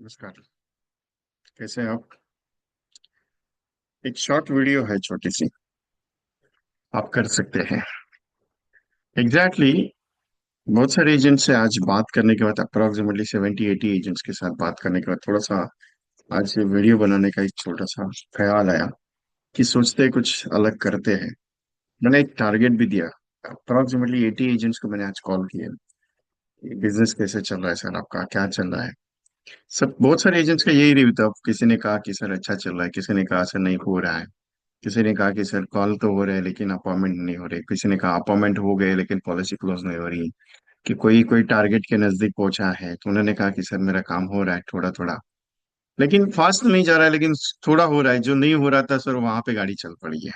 नमस्कार। कैसे हैं आप? एक शॉर्ट वीडियो है, छोटी सी। आप कर सकते हैं। एग्जैक्टली exactly, बहुत सारे एजेंट से आज बात करने के बाद अप्रोक्सीमेटली 70-80 एजेंट्स के साथ बात करने के बाद थोड़ा सा आज ये वीडियो बनाने का एक छोटा सा ख्याल आया कि सोचते हैं कुछ अलग करते हैं। मैंने एक टारगेट भी दिया। अप्रोक्सीमेटली 80 एजेंट्स को मैंने आज कॉल किया। बिजनेस कैसे चल रहा है सर, आपका क्या चल रहा है? सब बहुत सारे एजेंट्स का यही रिव्यू था। किसी ने कहा कि सर अच्छा चल रहा है, किसी ने कहा सर नहीं हो रहा है, किसी ने कहा कि सर कॉल तो हो रहे हैं लेकिन अपॉइंटमेंट नहीं हो रही, किसी ने कहा अपॉइंटमेंट हो गए लेकिन पॉलिसी क्लोज नहीं हो रही, कि कोई कोई टारगेट के नजदीक पहुंचा है तो उन्होंने कहा कि सर मेरा काम हो रहा है थोड़ा थोड़ा, लेकिन फास्ट नहीं जा रहा है, लेकिन थोड़ा हो रहा है। जो नहीं हो रहा था सर वहां पे गाड़ी चल पड़ी है।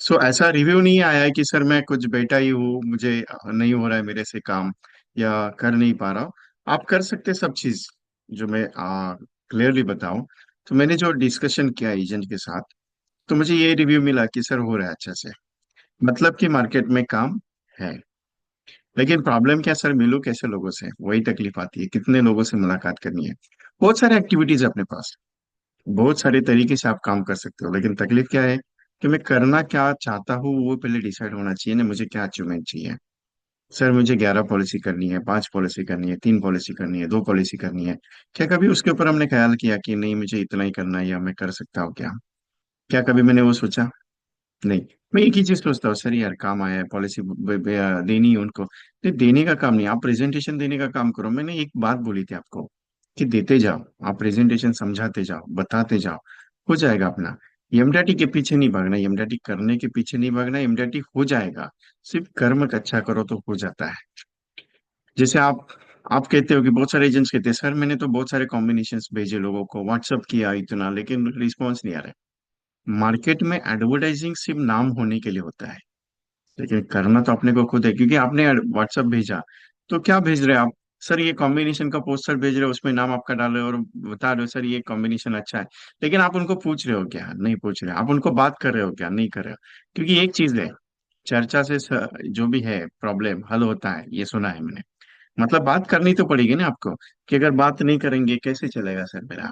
सो ऐसा रिव्यू नहीं आया है कि सर मैं कुछ बेटा ही हूँ, मुझे नहीं हो रहा है मेरे से काम या कर नहीं पा रहा हूँ। आप कर सकते सब चीज जो मैं क्लियरली बताऊं। तो मैंने जो डिस्कशन किया एजेंट के साथ, तो मुझे ये रिव्यू मिला कि सर हो रहा है अच्छे से। मतलब कि मार्केट में काम है। लेकिन प्रॉब्लम क्या सर, मिलूं कैसे लोगों से, वही तकलीफ आती है। कितने लोगों से मुलाकात करनी है। बहुत सारे एक्टिविटीज है अपने पास, बहुत सारे तरीके से आप काम कर सकते हो, लेकिन तकलीफ क्या है कि मैं करना क्या चाहता हूँ वो पहले डिसाइड होना चाहिए ना। मुझे क्या अचीवमेंट चाहिए? सर मुझे 11 पॉलिसी करनी है, 5 पॉलिसी करनी है, 3 पॉलिसी करनी है, 2 पॉलिसी करनी है। क्या कभी उसके ऊपर हमने ख्याल किया कि नहीं मुझे इतना ही करना है या मैं कर सकता हूँ क्या? क्या कभी मैंने वो सोचा? नहीं। मैं एक ही चीज सोचता हूँ, सर यार काम आया है, पॉलिसी देनी है उनको। नहीं, देने का काम नहीं, आप प्रेजेंटेशन देने का काम करो। मैंने एक बात बोली थी आपको कि देते जाओ, आप प्रेजेंटेशन समझाते जाओ, बताते जाओ, हो जाएगा अपना। एमडीटी के पीछे नहीं भागना, एमडीटी करने के पीछे नहीं भागना, एमडीटी हो जाएगा। सिर्फ कर्म का अच्छा करो तो हो जाता है। जैसे आप कहते हो कि बहुत सारे एजेंट्स कहते हैं सर मैंने तो बहुत सारे कॉम्बिनेशंस भेजे लोगों को, व्हाट्सअप किया इतना, लेकिन रिस्पॉन्स नहीं आ रहा है। मार्केट में एडवर्टाइजिंग सिर्फ नाम होने के लिए होता है, लेकिन करना तो अपने को खुद है। क्योंकि आपने व्हाट्सएप भेजा तो क्या भेज रहे हो आप? सर ये कॉम्बिनेशन का पोस्टर भेज रहे हो, उसमें नाम आपका डाल रहे हो और बता रहे हो सर ये कॉम्बिनेशन अच्छा है। लेकिन आप उनको पूछ रहे हो क्या? नहीं पूछ रहे। आप उनको बात कर रहे हो क्या? नहीं कर रहे हो। क्योंकि एक चीज है, चर्चा से जो भी है प्रॉब्लम हल होता है, ये सुना है मैंने। मतलब बात करनी तो पड़ेगी ना आपको। कि अगर बात नहीं करेंगे कैसे चलेगा सर मेरा?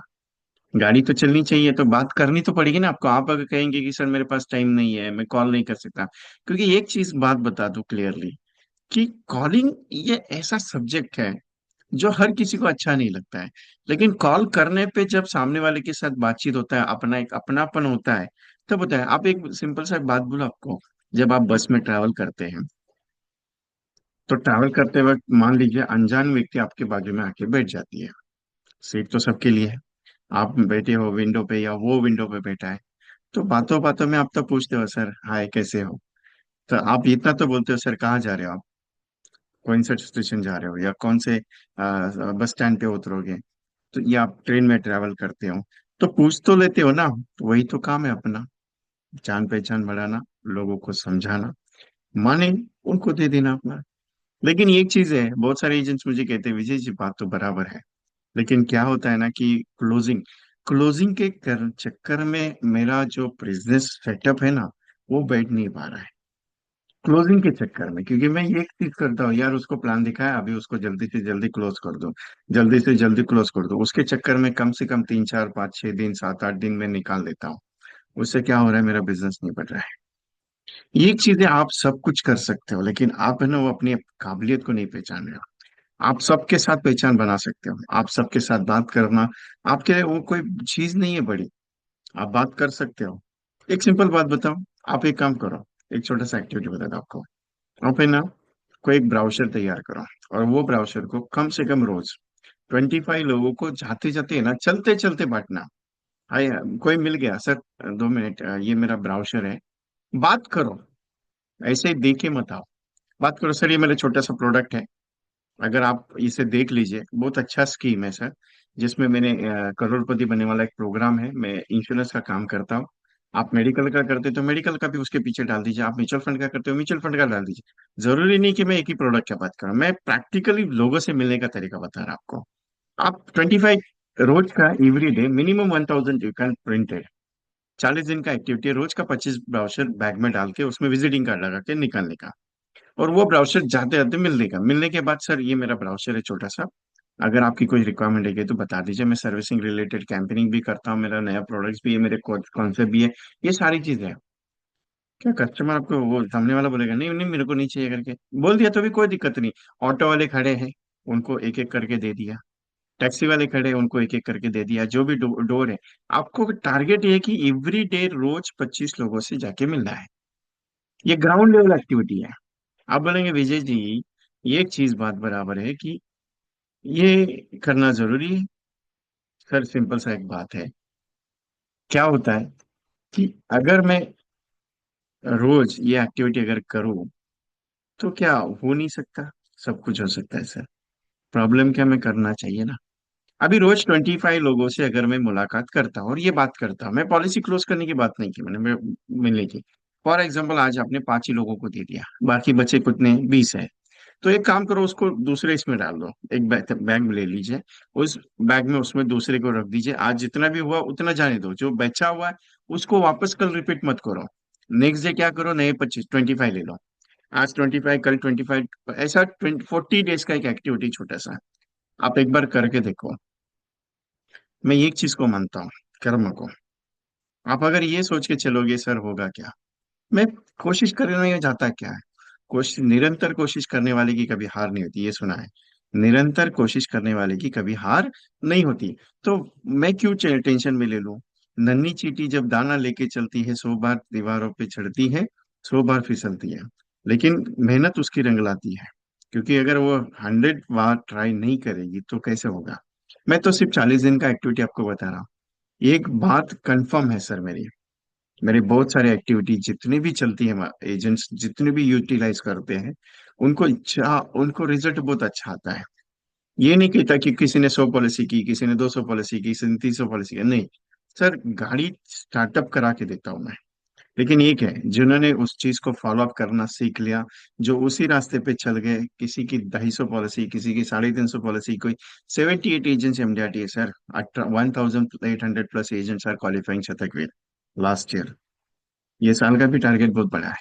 गाड़ी तो चलनी चाहिए, तो बात करनी तो पड़ेगी ना आपको। आप अगर कहेंगे कि सर मेरे पास टाइम नहीं है, मैं कॉल नहीं कर सकता। क्योंकि एक चीज बात बता दूं क्लियरली कि कॉलिंग ये ऐसा सब्जेक्ट है जो हर किसी को अच्छा नहीं लगता है। लेकिन कॉल करने पे जब सामने वाले के साथ बातचीत होता है, अपना एक अपनापन होता है, तब होता है। आप एक सिंपल सा बात बोलो आपको। जब आप बस में ट्रैवल करते हैं, तो ट्रैवल करते वक्त मान लीजिए अनजान व्यक्ति आपके बाजू में आके बैठ जाती है। सीट तो सबके लिए है। आप बैठे हो विंडो पे या वो विंडो पे बैठा है, तो बातों बातों में आप तो पूछते हो सर हाय कैसे हो। तो आप इतना तो बोलते हो सर कहाँ जा रहे हो आप, कौन सा स्टेशन जा रहे हो, या कौन से बस स्टैंड पे उतरोगे, तो या आप ट्रेन में ट्रैवल करते हो, तो पूछ तो लेते हो ना। तो वही तो काम है अपना, जान पहचान बढ़ाना, लोगों को समझाना, माने उनको दे देना अपना। लेकिन एक चीज है, बहुत सारे एजेंट्स मुझे कहते हैं विजय जी बात तो बराबर है, लेकिन क्या होता है ना कि क्लोजिंग क्लोजिंग के चक्कर में मेरा जो बिजनेस सेटअप है ना, वो बैठ नहीं पा रहा है। क्लोजिंग के चक्कर में, क्योंकि मैं ये एक चीज करता हूँ यार, उसको प्लान दिखाया अभी, उसको जल्दी से जल्दी क्लोज कर दो, जल्दी से जल्दी क्लोज कर दो। उसके चक्कर में कम से कम 3 4 5 6 दिन 7 8 दिन में निकाल देता हूँ। उससे क्या हो रहा है, मेरा बिजनेस नहीं बढ़ रहा है। ये चीजें आप सब कुछ कर सकते हो, लेकिन आप है ना वो अपनी काबिलियत को नहीं पहचान रहे हो। आप सबके साथ पहचान बना सकते हो, आप सबके साथ बात करना आपके लिए वो कोई चीज नहीं है बड़ी। आप बात कर सकते हो। एक सिंपल बात बताओ, आप एक काम करो, एक छोटा सा एक्टिविटी बताता हूँ आपको। आप है ना कोई एक ब्राउचर तैयार करो, और वो ब्राउचर को कम से कम रोज 25 लोगों को जाते जाते है ना, चलते चलते बांटना। हाय, कोई मिल गया सर, 2 मिनट, ये मेरा ब्राउचर है, बात करो। ऐसे ही देखे मत आओ, बात करो सर ये मेरा छोटा सा प्रोडक्ट है, अगर आप इसे देख लीजिए, बहुत अच्छा स्कीम है सर, जिसमें मैंने करोड़पति बनने वाला एक प्रोग्राम है। मैं इंश्योरेंस का काम करता हूँ। आप मेडिकल का करते हो तो मेडिकल का भी उसके पीछे डाल दीजिए, आप म्यूचुअल फंड का करते हो म्यूचुअल फंड का डाल दीजिए। जरूरी नहीं कि मैं एक ही प्रोडक्ट की बात करूँ, मैं प्रैक्टिकली लोगों से मिलने का तरीका बता रहा हूं आपको। आप 25 रोज का every day minimum 1000 you can printed, 40 दिन का एक्टिविटी है, रोज का 25 ब्राउचर बैग में डाल के उसमें विजिटिंग कार्ड लगा के निकालने का। और वो ब्राउचर जाते जाते मिलने का, मिलने के बाद सर ये मेरा ब्राउचर है छोटा सा, अगर आपकी कोई रिक्वायरमेंट है तो बता दीजिए, मैं सर्विसिंग रिलेटेड कैंपेनिंग भी करता हूँ, मेरा नया प्रोडक्ट्स भी है, मेरे कॉन्सेप्ट भी है, ये सारी चीजें हैं। क्या कस्टमर आपको वो सामने वाला बोलेगा नहीं नहीं मेरे को नहीं चाहिए करके? बोल दिया तो भी कोई दिक्कत नहीं। ऑटो वाले खड़े हैं, उनको एक एक करके दे दिया। टैक्सी वाले खड़े हैं, उनको एक एक करके दे दिया। जो भी डोर है, आपको टारगेट ये है कि एवरी डे रोज 25 लोगों से जाके मिलना है। ये ग्राउंड लेवल एक्टिविटी है। आप बोलेंगे विजय जी, ये एक चीज बात बराबर है कि ये करना जरूरी है। सर सिंपल सा एक बात है, क्या होता है कि अगर मैं रोज ये एक्टिविटी अगर करूँ तो क्या हो नहीं सकता? सब कुछ हो सकता है सर। प्रॉब्लम क्या, मैं करना चाहिए ना। अभी रोज 25 लोगों से अगर मैं मुलाकात करता हूँ और ये बात करता हूँ, मैं पॉलिसी क्लोज करने की बात नहीं की मैंने, मैं मिलने की। फॉर एग्जाम्पल आज आपने 5 ही लोगों को दे दिया, बाकी बचे कितने, 20 है। तो एक काम करो, उसको दूसरे इसमें डाल दो, एक बैग बैग ले लीजिए, उस बैग में उसमें दूसरे को रख दीजिए। आज जितना भी हुआ उतना जाने दो, जो बचा हुआ है उसको वापस कल रिपीट मत करो। नेक्स्ट डे क्या करो, नए 25 25 ले लो। आज 25, कल 25, ऐसा 40 डेज का एक एक्टिविटी छोटा सा आप एक बार करके देखो। मैं एक चीज को मानता हूँ, कर्म को। आप अगर ये सोच के चलोगे सर होगा क्या, मैं कोशिश करने में जाता क्या है। कोशिश, निरंतर कोशिश करने वाले की कभी हार नहीं होती, ये सुना है। निरंतर कोशिश करने वाले की कभी हार नहीं होती। तो मैं क्यों टेंशन में ले लूं? नन्ही चींटी जब दाना लेके चलती है, 100 बार दीवारों पे चढ़ती है, 100 बार फिसलती है, लेकिन मेहनत उसकी रंग लाती है। क्योंकि अगर वो 100 बार ट्राई नहीं करेगी तो कैसे होगा? मैं तो सिर्फ 40 दिन का एक्टिविटी आपको बता रहा हूँ। एक बात कंफर्म है सर, मेरी मेरे बहुत सारे एक्टिविटी जितनी भी चलती है, एजेंट्स जितने भी यूटिलाइज करते हैं, उनको रिजल्ट बहुत अच्छा आता है। ये नहीं कहता कि किसी ने 100 पॉलिसी की, किसी ने 200 पॉलिसी की, किसी ने 300 पॉलिसी की, नहीं। सर गाड़ी स्टार्टअप करा के देता हूँ मैं। लेकिन एक है जिन्होंने उस चीज को फॉलो अप करना सीख लिया, जो उसी रास्ते पे चल गए, किसी की 250 पॉलिसी, किसी की 350 पॉलिसी, कोई 78 एजेंट्स एमडीआरटी है सर। 1800+ एजेंट्स आर क्वालिफाइंग शतक लास्ट ईयर। ये साल का भी टारगेट बहुत बड़ा है।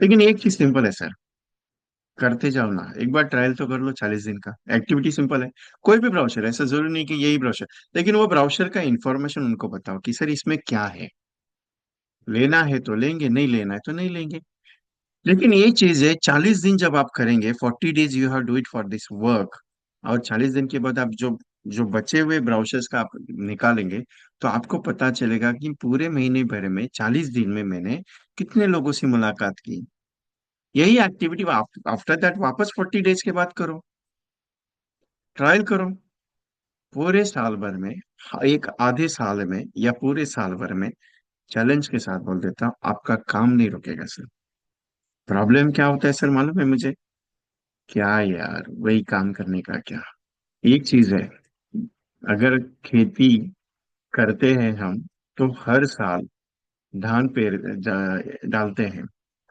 लेकिन एक चीज सिंपल है सर, करते जाओ ना, एक बार ट्रायल तो कर लो 40 दिन का। एक्टिविटी सिंपल है, कोई भी ब्राउशर, ऐसा जरूरी नहीं कि यही ब्राउशर, लेकिन वो ब्राउशर का इंफॉर्मेशन उनको बताओ कि सर इसमें क्या है। लेना है तो लेंगे, नहीं लेना है तो नहीं लेंगे। लेकिन ये चीज है, 40 दिन जब आप करेंगे, 40 days you have do it for this work, और 40 दिन के बाद आप जो जो बचे हुए ब्राउजर्स का आप निकालेंगे, तो आपको पता चलेगा कि पूरे महीने भर में 40 दिन में मैंने कितने लोगों से मुलाकात की। यही एक्टिविटी आफ्टर दैट वापस 40 डेज के बाद करो, ट्रायल करो। पूरे साल भर में, एक आधे साल में या पूरे साल भर में, चैलेंज के साथ बोल देता हूँ, आपका काम नहीं रुकेगा सर। प्रॉब्लम क्या होता है सर मालूम है मुझे? क्या यार, वही काम करने का क्या। एक चीज है, अगर खेती करते हैं हम, तो हर साल धान डालते हैं।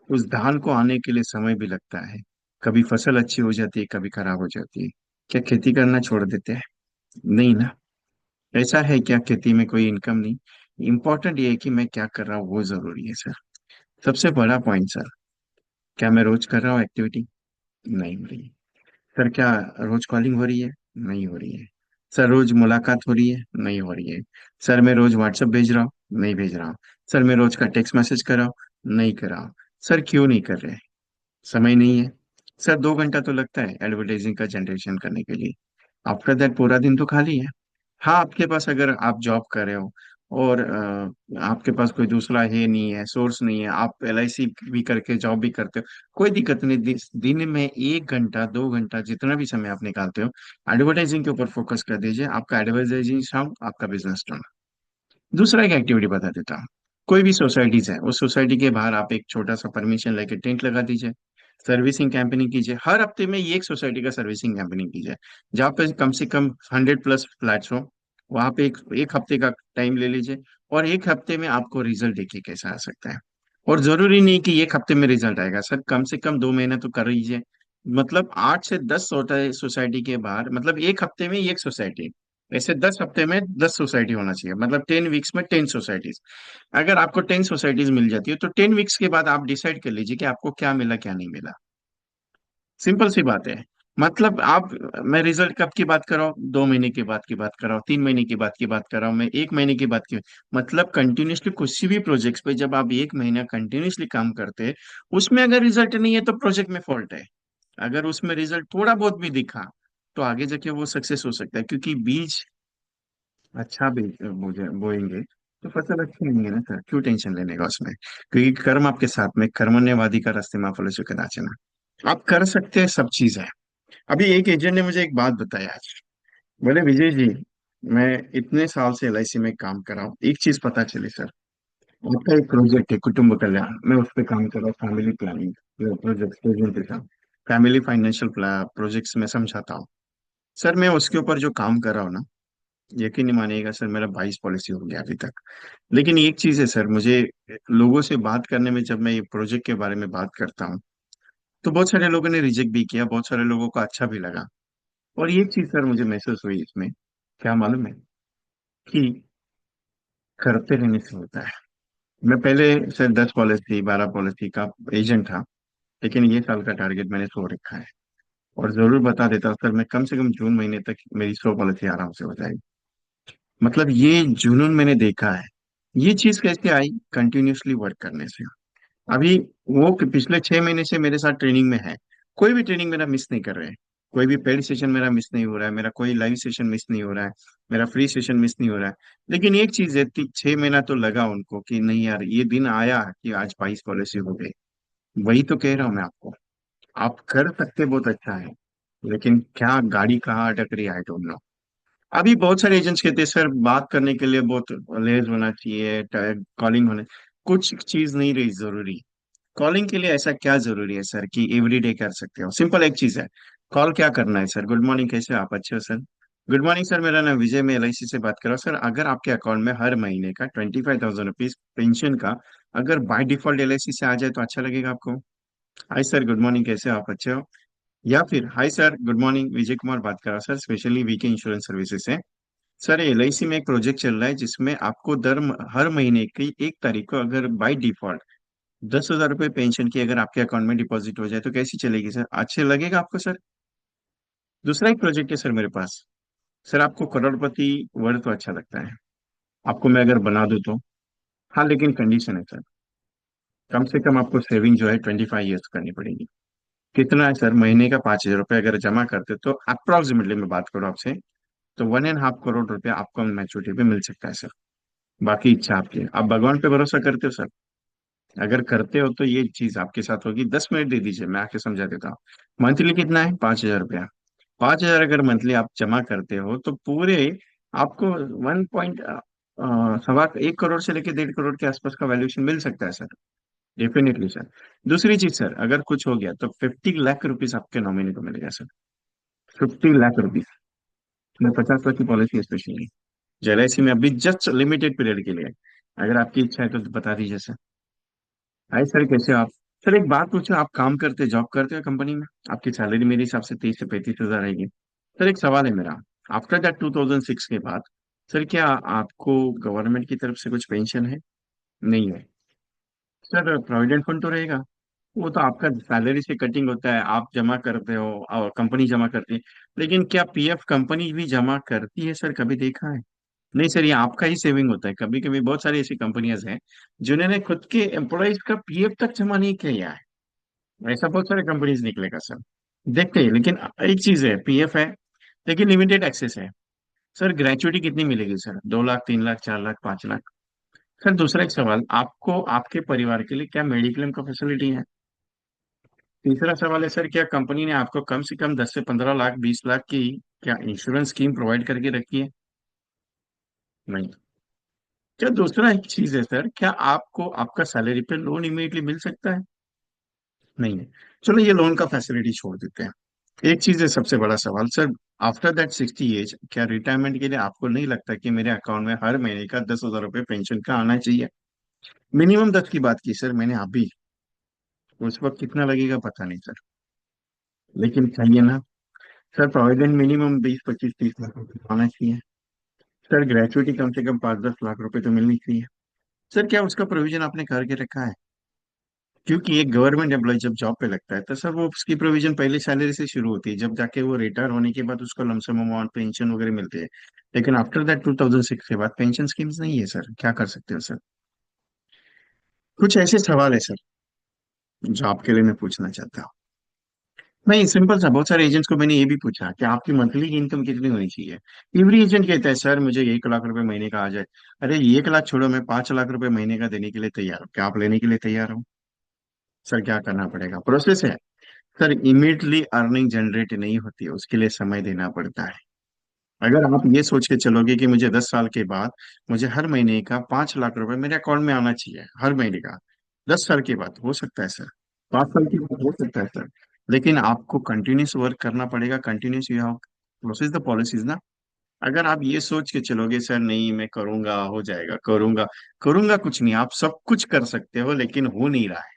उस धान को आने के लिए समय भी लगता है। कभी फसल अच्छी हो जाती है, कभी खराब हो जाती है। क्या खेती करना छोड़ देते हैं? नहीं ना। ऐसा है क्या खेती में कोई इनकम नहीं? इम्पोर्टेंट ये है कि मैं क्या कर रहा हूँ, वो जरूरी है सर। सबसे बड़ा पॉइंट सर, क्या मैं रोज कर रहा हूँ एक्टिविटी? नहीं हो रही। सर क्या रोज कॉलिंग हो रही है? नहीं हो रही है। सर रोज मुलाकात हो रही है? नहीं हो रही है। सर मैं रोज व्हाट्सएप भेज रहा हूँ? नहीं भेज रहा हूँ। सर मैं रोज का टेक्स्ट मैसेज कर रहा हूँ? नहीं कर रहा हूँ। सर क्यों नहीं कर रहे? समय नहीं है। सर 2 घंटा तो लगता है एडवर्टाइजिंग का जनरेशन करने के लिए, आफ्टर दैट पूरा दिन तो खाली है। हाँ, आपके पास अगर आप जॉब कर रहे हो और आपके पास कोई दूसरा है नहीं है, सोर्स नहीं है, आप एलआईसी भी करके जॉब भी करते हो, कोई दिक्कत नहीं। दिन में 1 घंटा 2 घंटा जितना भी समय आप निकालते हो, एडवर्टाइजिंग के ऊपर फोकस कर दीजिए। आपका एडवर्टाइजिंग स्ट्रांग, आपका बिजनेस स्ट्रांग। दूसरा एक एक्टिविटी बता देता हूँ। कोई भी सोसाइटीज है, उस सोसाइटी के बाहर आप एक छोटा सा परमिशन लेके टेंट लगा दीजिए। सर्विसिंग कैंपेनिंग कीजिए, हर हफ्ते में ये एक सोसाइटी का सर्विसिंग कैंपेनिंग कीजिए, जहाँ पे कम से कम 100+ फ्लैट्स हो। वहां पे एक हफ्ते का टाइम ले लीजिए, और एक हफ्ते में आपको रिजल्ट देखिए कैसा आ सकता है। और जरूरी नहीं कि एक हफ्ते में रिजल्ट आएगा सर, कम से कम 2 महीने तो कर लीजिए। मतलब 8 से 10 सोसाइटी के बाहर, मतलब एक हफ्ते में एक सोसाइटी, ऐसे 10 हफ्ते में 10 सोसाइटी होना चाहिए, मतलब 10 वीक्स में 10 सोसाइटीज। अगर आपको 10 सोसाइटीज मिल जाती है तो 10 वीक्स के बाद आप डिसाइड कर लीजिए कि आपको क्या मिला क्या नहीं मिला। सिंपल सी बात है। मतलब आप, मैं रिजल्ट कब की बात कर रहा हूँ? 2 महीने की बात की बात कर रहा हूँ, 3 महीने की बात कर रहा हूँ, मैं 1 महीने की बात की। मतलब कंटिन्यूअसली कुछ भी प्रोजेक्ट्स पे जब आप 1 महीना कंटिन्यूअसली काम करते हैं, उसमें अगर रिजल्ट नहीं है तो प्रोजेक्ट में फॉल्ट है। अगर उसमें रिजल्ट थोड़ा बहुत भी दिखा तो आगे जाके वो सक्सेस हो सकता है, क्योंकि बीज अच्छा भी मुझे बोएंगे तो फसल अच्छी नहीं है ना सर, क्यों टेंशन लेने का उसमें? क्योंकि कर्म आपके साथ में, कर्मण्यवादी का रास्ते में फल के नाचना। आप कर सकते हैं, सब चीज है। अभी एक एजेंट ने मुझे एक बात बताया आज। बोले विजय जी, मैं इतने साल से एलआईसी में काम कर रहा हूँ, एक चीज पता चली सर। आपका एक प्रोजेक्ट है कुटुंब कल्याण, मैं उस पर काम कर रहा हूँ, family planning project, family financial projects में समझाता हूँ। सर मैं उसके ऊपर जो काम कर रहा हूँ ना, यकीन नहीं मानिएगा सर, मेरा 22 पॉलिसी हो गया अभी तक। लेकिन एक चीज है सर, मुझे लोगों से बात करने में, जब मैं ये प्रोजेक्ट के बारे में बात करता हूँ, तो बहुत सारे लोगों ने रिजेक्ट भी किया, बहुत सारे लोगों को अच्छा भी लगा। और ये चीज सर मुझे महसूस हुई इसमें, क्या मालूम है? कि करते रहने से होता है। मैं पहले सर 10 पॉलिसी 12 पॉलिसी का एजेंट था, लेकिन ये साल का टारगेट मैंने 100 रखा है। और जरूर बता देता हूँ सर, मैं कम से कम जून महीने तक मेरी 100 पॉलिसी आराम से हो जाएगी। मतलब ये जुनून मैंने देखा है। ये चीज कैसे आई? कंटिन्यूअसली वर्क करने से। अभी वो पिछले 6 महीने से मेरे साथ ट्रेनिंग में है, कोई भी ट्रेनिंग मेरा मिस नहीं कर रहे हैं। कोई भी पेड सेशन मेरा मिस नहीं हो रहा है, मेरा कोई लाइव सेशन मिस नहीं हो रहा है, मेरा फ्री सेशन मिस नहीं हो रहा है। लेकिन एक चीज है, 6 महीना तो लगा उनको कि नहीं यार, ये दिन आया कि आज 22 पॉलिसी हो गई। वही तो कह रहा हूँ मैं आपको। आप कर सकते बहुत अच्छा है, लेकिन क्या गाड़ी कहाँ अटक रही है, आई डोंट नो। अभी बहुत सारे एजेंट्स कहते हैं सर, बात करने के लिए बहुत लहज होना चाहिए, कॉलिंग होने, कुछ चीज नहीं रही जरूरी। कॉलिंग के लिए ऐसा क्या जरूरी है सर कि एवरीडे कर सकते हो? सिंपल एक चीज है, कॉल क्या करना है सर? गुड मॉर्निंग, कैसे हो आप? अच्छे हो सर? गुड मॉर्निंग सर, मेरा नाम विजय, मैं एलआईसी से बात कर रहा हूँ सर। अगर आपके अकाउंट में हर महीने का 25,000 रुपीज पेंशन का अगर बाय डिफॉल्ट एलआईसी से आ जाए तो अच्छा लगेगा आपको? हाय सर, गुड मॉर्निंग, कैसे हो आप? अच्छे हो? या फिर hi sir, good morning, Vijay Kumar बात कर रहा हूँ sir, specially VK insurance services से। सर एलआईसी में एक प्रोजेक्ट चल रहा है जिसमें आपको हर महीने की 1 तारीख को अगर बाय डिफॉल्ट 10,000 रुपये पेंशन की अगर आपके अकाउंट में डिपॉजिट हो जाए तो कैसी चलेगी सर? अच्छे लगेगा आपको सर? दूसरा एक प्रोजेक्ट है सर मेरे पास। सर आपको करोड़पति वर्ड तो अच्छा लगता है, आपको मैं अगर बना दूं तो। हाँ, लेकिन कंडीशन है सर, कम से कम आपको सेविंग जो है 25 ईयर्स करनी पड़ेगी। कितना है सर? महीने का 5,000 रुपये अगर जमा करते तो अप्रोक्सीमेटली मैं बात करूँ आपसे, तो 1.5 करोड़ रुपया आपको मैच्योरिटी पे मिल सकता है सर। बाकी इच्छा आपकी है। आप भगवान पे भरोसा करते हो सर? अगर करते हो तो ये चीज आपके साथ होगी। 10 मिनट दे दीजिए, मैं आके समझा देता हूँ। मंथली कितना है? 5,000 रुपया। 5,000 अगर मंथली आप जमा करते हो तो पूरे आपको 1 पॉइंट 1.25 करोड़ से लेके 1.5 करोड़ के आसपास का वैल्यूएशन मिल सकता है सर। Definitely sir. दूसरी चीज सर, अगर कुछ हो गया तो 50 लाख रुपीज आपके नॉमिनी को मिलेगा सर। 50 लाख रुपीज। मैं 50 लाख की पॉलिसी स्पेशली एलआईसी में अभी जस्ट लिमिटेड पीरियड के लिए, अगर आपकी इच्छा है तो बता दीजिए सर। हाय सर, कैसे हो आप? सर एक बात पूछो, आप काम करते, जॉब करते हो कंपनी में? आपकी सैलरी मेरे हिसाब से 30 से 35 हजार आएगी। सर एक सवाल है मेरा, आफ्टर दैट 2006 के बाद सर क्या आपको गवर्नमेंट की तरफ से कुछ पेंशन है? नहीं है। सर प्रोविडेंट फंड तो रहेगा। वो तो आपका सैलरी से कटिंग होता है, आप जमा करते हो और कंपनी जमा करती है। लेकिन क्या पीएफ कंपनी भी जमा करती है सर, कभी देखा है? नहीं सर, ये आपका ही सेविंग होता है। कभी कभी बहुत सारी ऐसी कंपनियां हैं जिन्होंने खुद के एम्प्लॉयज का पीएफ तक जमा नहीं किया है। ऐसा बहुत सारे कंपनीज निकलेगा सर, देखते हैं। लेकिन एक चीज है, पीएफ है लेकिन लिमिटेड एक्सेस है। सर ग्रेचुइटी कितनी मिलेगी सर? 2 लाख, 3 लाख, 4 लाख, 5 लाख? सर दूसरा एक सवाल, आपको आपके परिवार के लिए क्या मेडिक्लेम का फैसिलिटी है? तीसरा सवाल है सर, क्या कंपनी ने आपको कम से कम 10 से 15 लाख, 20 लाख की क्या इंश्योरेंस स्कीम प्रोवाइड करके रखी है? नहीं। क्या दूसरा एक चीज है सर, क्या आपको आपका सैलरी पे लोन इमीडिएटली मिल सकता है? नहीं है। चलो ये लोन का फैसिलिटी छोड़ देते हैं। एक चीज है सबसे बड़ा सवाल सर, आफ्टर दैट 60 एज क्या रिटायरमेंट के लिए आपको नहीं लगता कि मेरे अकाउंट में हर महीने का 10,000 रुपये पेंशन का आना चाहिए? मिनिमम 10 की बात की सर मैंने अभी। उस वक्त कितना लगेगा पता नहीं सर, लेकिन चाहिए ना सर। प्रोविडेंट मिनिमम 20, 25, 30 लाख रुपए तो आना चाहिए। सर ग्रेचुइटी कम से कम 5-10 लाख रुपए तो मिलनी चाहिए। सर क्या उसका प्रोविजन आपने करके रखा है? क्योंकि एक गवर्नमेंट एम्प्लॉय जब जॉब पे लगता है तो सर वो उसकी प्रोविजन पहले सैलरी से शुरू होती है, जब जाके वो रिटायर होने के बाद उसको लमसम अमाउंट पेंशन वगैरह मिलते हैं। लेकिन आफ्टर दैट 2006 के बाद पेंशन स्कीम्स नहीं है सर, क्या कर सकते हो सर? कुछ ऐसे सवाल है सर जो आपके लिए मैं पूछना चाहता हूँ। नहीं, सिंपल सा, बहुत सारे एजेंट्स को मैंने ये भी पूछा कि आपकी मंथली इनकम कितनी होनी चाहिए। एवरी एजेंट कहता है सर मुझे 1 लाख रुपए महीने का आ जाए। अरे 1 लाख छोड़ो, मैं 5 लाख रुपए महीने का देने के लिए तैयार हूँ, क्या आप लेने के लिए तैयार हो? सर क्या करना पड़ेगा, प्रोसेस है। सर इमीडिएटली अर्निंग जनरेट नहीं होती है, उसके लिए समय देना पड़ता है। अगर आप ये सोच के चलोगे कि मुझे 10 साल के बाद मुझे हर महीने का 5 लाख रुपए मेरे अकाउंट में आना चाहिए हर महीने का, 10 साल के बाद हो सकता है सर, 5 साल के बाद हो सकता है सर। लेकिन आपको कंटिन्यूस वर्क करना पड़ेगा, continuous you have process the policies ना। अगर आप ये सोच के चलोगे सर नहीं मैं करूंगा हो जाएगा, करूंगा करूंगा, कुछ नहीं, आप सब कुछ कर सकते हो लेकिन हो नहीं रहा है।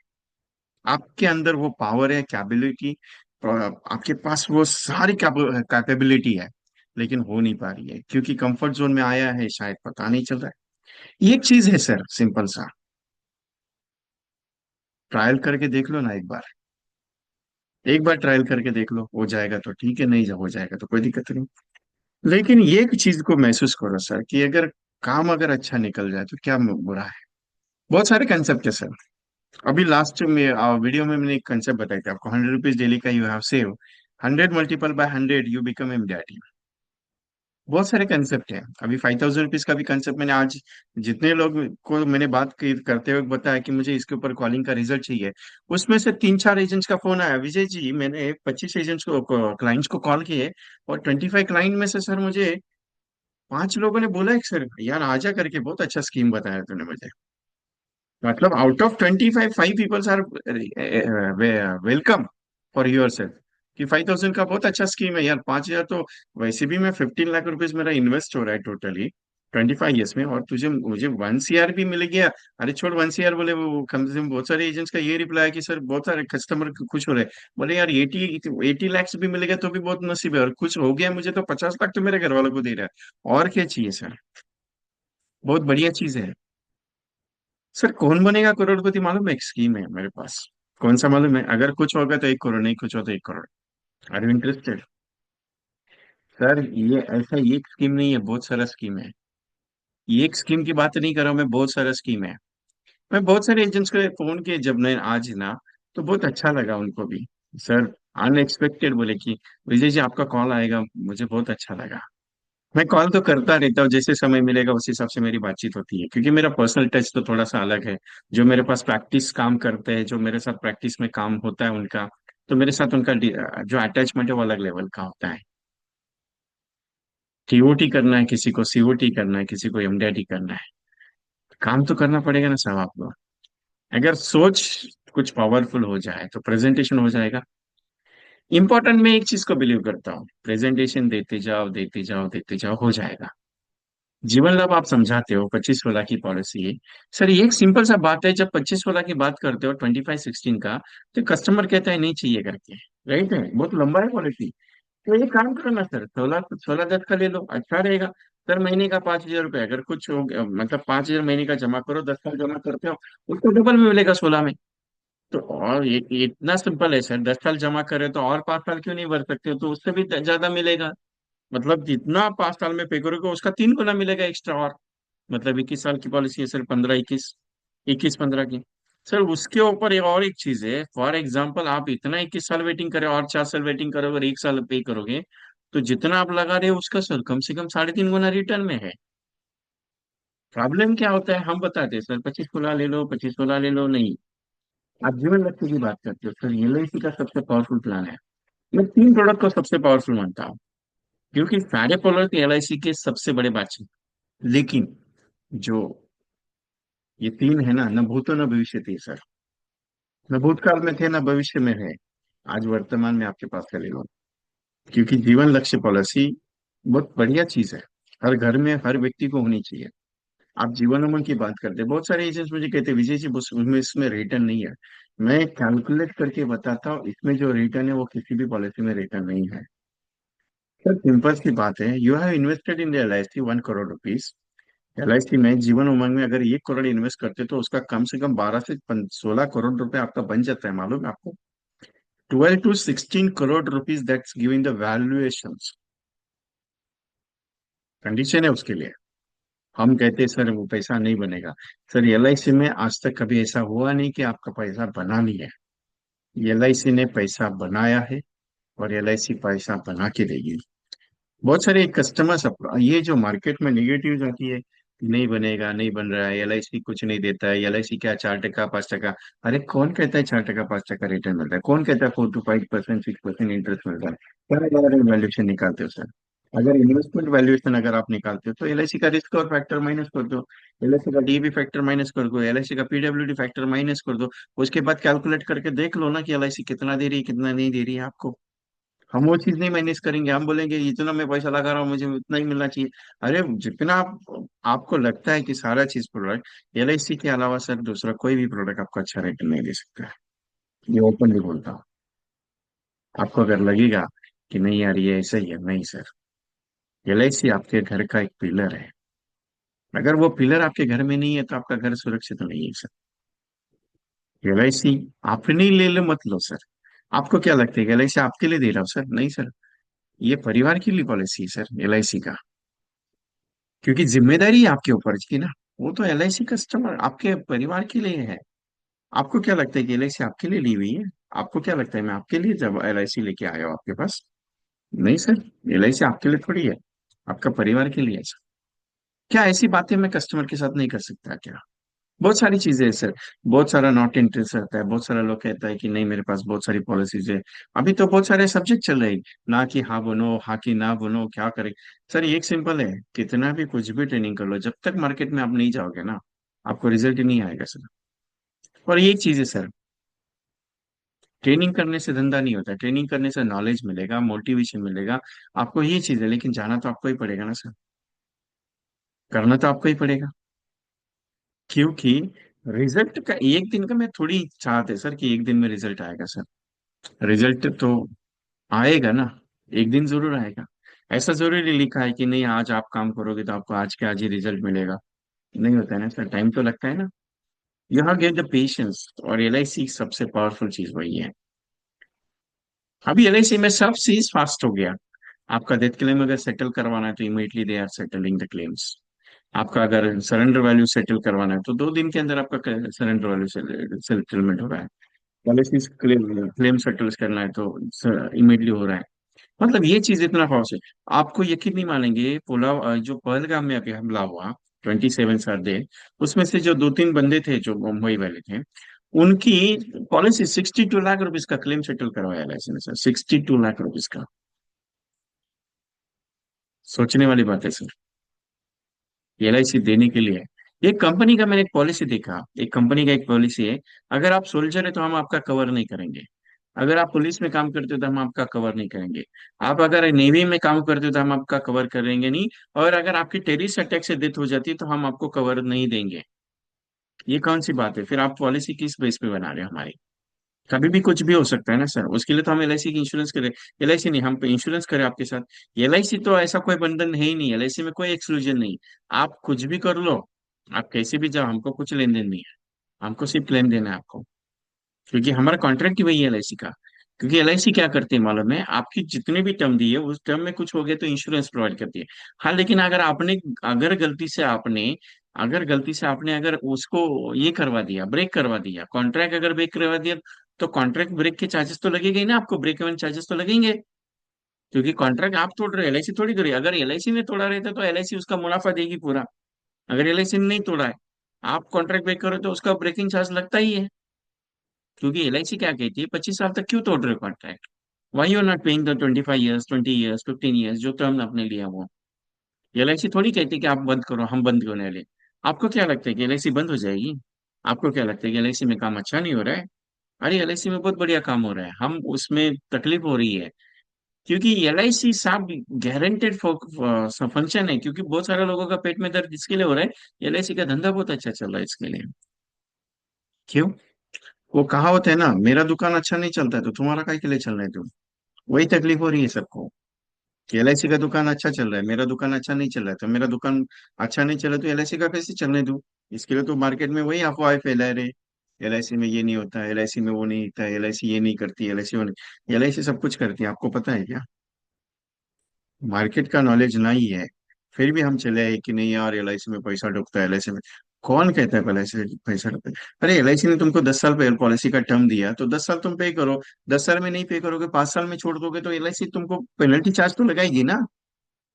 आपके अंदर वो पावर है, कैपेबिलिटी, आपके पास वो सारी कैपेबिलिटी है, लेकिन हो नहीं पा रही है क्योंकि कंफर्ट जोन में आया है, शायद पता नहीं चल रहा है। एक चीज है सर सिंपल सा, ट्रायल करके देख लो ना एक बार। एक बार ट्रायल करके देख लो, हो जाएगा तो ठीक है, नहीं हो जाएगा तो कोई दिक्कत नहीं। लेकिन ये एक चीज को महसूस करो सर कि अगर काम अगर अच्छा निकल जाए तो क्या बुरा है। बहुत सारे कंसेप्ट है सर। अभी लास्ट में वीडियो में मैंने एक कंसेप्ट बताया था आपको, 100 रुपीज डेली का you have save, 100 multiple bye 100 you become MDRT. बहुत सारे कंसेप्ट हैं। अभी 5,000 रुपीज का भी कंसेप्ट मैंने आज जितने लोग को मैंने करते हुए बताया कि मुझे इसके ऊपर कॉलिंग का रिजल्ट चाहिए, उसमें से 3-4 एजेंट्स का फोन आया, विजय जी मैंने 25 एजेंट्स को क्लाइंट्स को कॉल किए और 25 क्लाइंट में से सर मुझे 5 लोगों ने बोला है सर यार आजा करके, बहुत अच्छा स्कीम बताया तूने मुझे। मतलब out of 25 5 peoples are welcome for your self, कि 5,000 का बहुत अच्छा स्कीम है यार, 5,000 तो वैसे भी मैं 15 लाख रुपीज मेरा इन्वेस्ट हो रहा है टोटली 25 ईयर्स में, और तुझे मुझे 1 CR भी मिल गया। अरे छोड़ 1 CR बोले, वो कम से कम बहुत सारे एजेंट्स का ये रिप्लाई है कि सर बहुत सारे कस्टमर खुश हो रहे हैं, बोले यार 80 लैक्स भी मिलेगा तो भी बहुत नसीब है, और कुछ हो गया मुझे तो 50 लाख तो मेरे घर वालों को दे रहा है, और क्या चाहिए सर? बहुत बढ़िया चीज है। सर कौन बनेगा करोड़पति मालूम है, एक स्कीम है मेरे पास। कौन सा मालूम है? अगर कुछ होगा तो 1 करोड़, नहीं कुछ हो तो 1 crore. Are you interested? Sir ये ऐसा एक स्कीम नहीं है, बहुत सारा स्कीम है। ये एक स्कीम की बात नहीं कर रहा हूँ मैं, बहुत सारा स्कीम है। मैं बहुत सारे एजेंट्स को फोन किए जब मैं आज ना, तो बहुत अच्छा लगा उनको भी। सर अनएक्सपेक्टेड बोले कि विजय जी आपका कॉल आएगा, मुझे बहुत अच्छा लगा। मैं कॉल तो करता रहता हूँ, जैसे समय मिलेगा उस हिसाब से मेरी बातचीत होती है, क्योंकि मेरा पर्सनल टच तो थोड़ा सा अलग है। जो मेरे पास प्रैक्टिस काम करते हैं, जो मेरे साथ प्रैक्टिस में काम होता है उनका, तो मेरे साथ उनका जो अटैचमेंट है वो अलग लेवल का होता है। टीओटी करना है किसी को, सीओटी करना है किसी को, एमडीआईटी करना है, काम तो करना पड़ेगा ना साहब आपको। अगर सोच कुछ पावरफुल हो जाए तो प्रेजेंटेशन हो जाएगा। इंपॉर्टेंट, मैं एक चीज को बिलीव करता हूँ, प्रेजेंटेशन देते जाओ देते जाओ देते जाओ, हो जाएगा। जीवन लाभ आप समझाते हो 25 16 की पॉलिसी है। सर ये एक सिंपल सा बात है, जब 25 16 की बात करते हो 25 16 का, तो कस्टमर कहता है नहीं चाहिए करके, राइट है, बहुत लंबा है पॉलिसी। तो ये काम करो ना सर, 16 16 10 का ले लो, अच्छा रहेगा। सर महीने का 5,000 रुपये, अगर कुछ हो गया मतलब 5,000 महीने का जमा करो, 10 साल जमा करते हो, उसको डबल में मिलेगा 16 में। तो और ये इतना सिंपल है सर, 10 साल जमा करे तो और 5 साल क्यों नहीं भर सकते हो, तो उससे भी ज्यादा मिलेगा। मतलब जितना आप 5 साल में पे करोगे उसका 3 गुना मिलेगा एक्स्ट्रा, और मतलब 21 साल की पॉलिसी है सर, 15 21, 21 15 की। सर उसके ऊपर एक और एक चीज है, फॉर एग्जाम्पल आप इतना 21 साल वेटिंग करें और 4 साल वेटिंग करोगे और 1 साल पे करोगे, तो जितना आप लगा रहे हो उसका सर कम से कम 3.5 गुना रिटर्न में है। प्रॉब्लम क्या होता है हम बताते हैं सर, 25 16 ले लो, 25 16 ले लो, नहीं। आप जीवन लक्ष्य की बात करते हो सर, एलआईसी का सबसे पावरफुल प्लान है। मैं 3 प्रोडक्ट को सबसे पावरफुल मानता हूँ, क्योंकि सारे प्रोडक्ट एलआईसी के सबसे बड़े बातचीत। लेकिन जो ये तीन है ना, न भूतो न भविष्य थी सर, न भूतकाल में थे न भविष्य में है, आज वर्तमान में आपके पास है, ले लो। क्योंकि जीवन लक्ष्य पॉलिसी बहुत बढ़िया चीज है, हर घर में हर व्यक्ति को होनी चाहिए। आप जीवन उमंग की बात करते हैं, बहुत सारे एजेंट्स मुझे कहते हैं विजय जी बस उसमें इसमें रिटर्न नहीं है। मैं कैलकुलेट करके बताता हूँ, इसमें जो रिटर्न है वो किसी भी पॉलिसी में रिटर्न नहीं है। सर सिंपल सी बात है, you have invested in L I C 1 crore rupees, LIC में जीवन उमंग में अगर 1 करोड़ इन्वेस्ट करते तो उसका कम से कम 12 से 16 करोड़ रुपए आपका बन जाता है, मालूम है आपको? 12 to 16 crore rupees, that's giving the valuation. Condition है उसके लिए। हम कहते हैं सर वो पैसा नहीं बनेगा। सर LIC में आज तक कभी ऐसा हुआ नहीं कि आपका पैसा बना नहीं है। LIC ने पैसा बनाया है, और LIC पैसा बना के देगी। बहुत सारे कस्टमर्स, ये जो मार्केट में निगेटिव आती है कि नहीं बनेगा, नहीं बन रहा है, LIC कुछ नहीं देता है, LIC क्या 4 टका 5 टका। अरे कौन कहता है 4 टका 5 टका रिटर्न मिलता है? कौन कहता है 4 to 5% 6% इंटरेस्ट मिलता है? क्या वैल्यूएशन निकालते हो सर? अगर इन्वेस्टमेंट वैल्यूएशन अगर आप निकालते हो तो LIC का रिस्क और फैक्टर माइनस कर दो, LIC का DB फैक्टर माइनस कर दो, LIC का PWD फैक्टर माइनस कर दो। उसके बाद कैलकुलेट करके देख लो ना कि LIC कितना दे रही है, कितना नहीं दे रही है आपको। हम वो चीज नहीं मैनेज करेंगे, हम बोलेंगे इतना मैं पैसा लगा रहा हूँ, मुझे उतना ही मिलना चाहिए। अरे जितना आपको लगता है कि सारा चीज प्रोडक्ट, LIC के अलावा सर दूसरा कोई भी प्रोडक्ट आपको अच्छा रेट नहीं दे सकता है। ये ओपनली बोलता हूँ। आपको अगर लगेगा कि नहीं यार ये ऐसा ही है, नहीं सर। LIC आपके घर का एक पिलर है। अगर वो पिलर आपके घर में नहीं है तो आपका घर सुरक्षित नहीं है सर। LIC आपने ले लो मत लो सर। आपको क्या लगता है कि LIC आपके लिए दे रहा हूँ सर? नहीं सर। ये परिवार के लिए पॉलिसी है सर LIC का। क्योंकि जिम्मेदारी है आपके ऊपर की ना। वो तो LIC कस्टमर आपके परिवार के लिए है। आपको क्या लगता है कि LIC आपके लिए ली हुई है? आपको क्या लगता है मैं आपके लिए जब LIC लेके आया हूँ आपके पास? नहीं सर। LIC आपके लिए थोड़ी है, आपका परिवार के लिए है सर। क्या ऐसी बातें मैं कस्टमर के साथ नहीं कर सकता क्या? बहुत सारी चीजें है सर। बहुत सारा नॉट इंटरेस्ट रहता है, बहुत सारा लोग कहता है कि नहीं मेरे पास बहुत सारी पॉलिसीज है। अभी तो बहुत सारे सब्जेक्ट चल रहे हैं, ना कि हाँ बनो, हाँ कि ना बनो, क्या करें। सर ये एक सिंपल है, कितना भी कुछ भी ट्रेनिंग कर लो, जब तक मार्केट में आप नहीं जाओगे ना, आपको रिजल्ट ही नहीं आएगा सर। और ये एक चीज है सर, ट्रेनिंग करने से धंधा नहीं होता, ट्रेनिंग करने से नॉलेज मिलेगा, मोटिवेशन मिलेगा। आपको ये चीज है, लेकिन जाना तो आपको ही पड़ेगा ना सर। करना तो आपको ही पड़ेगा। क्योंकि रिजल्ट का एक दिन का मैं थोड़ी चाहते सर कि एक दिन में रिजल्ट आएगा सर। रिजल्ट तो आएगा ना, एक दिन जरूर आएगा। ऐसा जरूरी लिखा है कि नहीं आज आप काम करोगे तो आपको आज के आज ही रिजल्ट मिलेगा? नहीं होता है ना सर, टाइम तो लगता है ना। You have get the patience. और LIC सबसे पावरफुल चीज वही है। अभी LIC में सब चीज फास्ट हो गया। आपका डेथ क्लेम अगर सेटल करवाना है तो immediately they are settling the claims. आपका अगर सरेंडर वैल्यू सेटल करवाना है तो 2 दिन के अंदर आपका सरेंडर वैल्यू सेटलमेंट हो रहा है। पॉलिसी क्लेम क्लेम सेटल करना है तो इमीडिएटली हो रहा है। मतलब ये चीज इतना फास्ट है। आपको यकीन नहीं मानेंगे, पुलाव जो पहलगाम में अभी हमला हुआ, 27 सर्दे, उसमें से जो 2 3 बंदे थे जो मुंबई वाले थे, उनकी पॉलिसी 62 लाख रुपीज का क्लेम सेटल करवाया LIC ने सर, 62 लाख रुपीज का। सोचने वाली बात है सर। LIC देने के लिए एक कंपनी का, मैंने एक पॉलिसी देखा, एक कंपनी का एक पॉलिसी है। अगर आप सोल्जर है तो हम आपका कवर नहीं करेंगे। अगर आप पुलिस में काम करते हो तो हम आपका कवर नहीं करेंगे। आप अगर नेवी में काम करते हो तो हम आपका कवर करेंगे नहीं। और अगर आपकी टेररिस्ट अटैक से डेथ हो जाती है तो हम आपको कवर नहीं देंगे। ये कौन सी बात है? फिर आप पॉलिसी किस बेस पे बना रहे हो हमारी? कभी भी कुछ भी हो सकता है ना सर, उसके लिए तो हम LIC की इंश्योरेंस करें। LIC नहीं, हम इंश्योरेंस करें आपके साथ। LIC तो ऐसा कोई बंधन है ही नहीं, LIC में कोई एक्सक्लूजन नहीं। आप कुछ भी कर लो, आप कैसे भी जाओ, हमको कुछ लेन देन नहीं है। हमको सिर्फ क्लेम देना है आपको। क्योंकि हमारा कॉन्ट्रैक्ट ही वही है LIC का। क्योंकि LIC क्या करती है मालूम है? आपकी जितने भी टर्म दी है उस टर्म में कुछ हो गया तो इंश्योरेंस प्रोवाइड करती है। हाँ लेकिन अगर आपने, अगर गलती से आपने अगर गलती से आपने अगर उसको ये करवा दिया, ब्रेक करवा दिया, कॉन्ट्रैक्ट अगर ब्रेक करवा दिया, तो कॉन्ट्रैक्ट ब्रेक के चार्जेस तो लगेंगे ही ना आपको, ब्रेक इवन चार्जेस तो लगेंगे। क्योंकि कॉन्ट्रैक्ट आप तोड़ रहे हो, LIC थोड़ी तोड़ी। अगर LIC ने तोड़ा रहता तो LIC उसका मुनाफा देगी पूरा। अगर LIC ने नहीं तोड़ा है, आप कॉन्ट्रैक्ट ब्रेक करो तो उसका ब्रेकिंग चार्ज लगता ही है। क्योंकि LIC क्या कहती है, 25 साल तक क्यों तोड़ रहे हो contract? Why you not paying the 25 years, 20 years, 15 years जो टर्म आपने लिया वो? LIC थोड़ी कहती है कि आप बंद करो, हम बंद होने वाले। आपको क्या लगता है कि LIC बंद हो जाएगी? आपको क्या लगता है कि LIC में काम अच्छा नहीं हो रहा है? अरे LIC में बहुत बढ़िया काम हो रहा है, हम उसमें तकलीफ हो रही है। क्योंकि LIC साहब गारंटेड फंक्शन है, क्योंकि बहुत सारे लोगों का पेट में दर्द इसके लिए हो रहा है, LIC का धंधा बहुत अच्छा चल रहा है इसके लिए। क्यों? वो कहावत है ना, मेरा दुकान अच्छा नहीं चलता है तो तुम्हारा काय के लिए चल रहा है तुम? वही तकलीफ हो रही है सबको। कि एलआईसी का दुकान अच्छा चल रहा है, मेरा दुकान अच्छा नहीं चल रहा है, तो मेरा दुकान अच्छा नहीं चला तो एलआईसी का कैसे चलने दूं? इसके लिए तो मार्केट में वही अफवाहें फैला रहे, एलआईसी में ये नहीं होता, एलआईसी में वो नहीं होता, एलआईसी ये नहीं करती, एलआईसी वो नहीं, एलआईसी सब कुछ करती है, आपको पता है क्या? मार्केट का नॉलेज नहीं है, फिर भी हम चले आए कि नहीं यार एलआईसी में पैसा डूबता है, एलआईसी में। कौन कहता है एलआईसी में पैसा डूबता है? अरे एलआईसी ने तुमको 10 साल पे पॉलिसी का टर्म दिया, तो 10 साल तुम पे करो। 10 साल में नहीं पे करोगे, 5 साल में छोड़ दोगे, तो एलआईसी तुमको पेनल्टी चार्ज तो लगाएगी ना।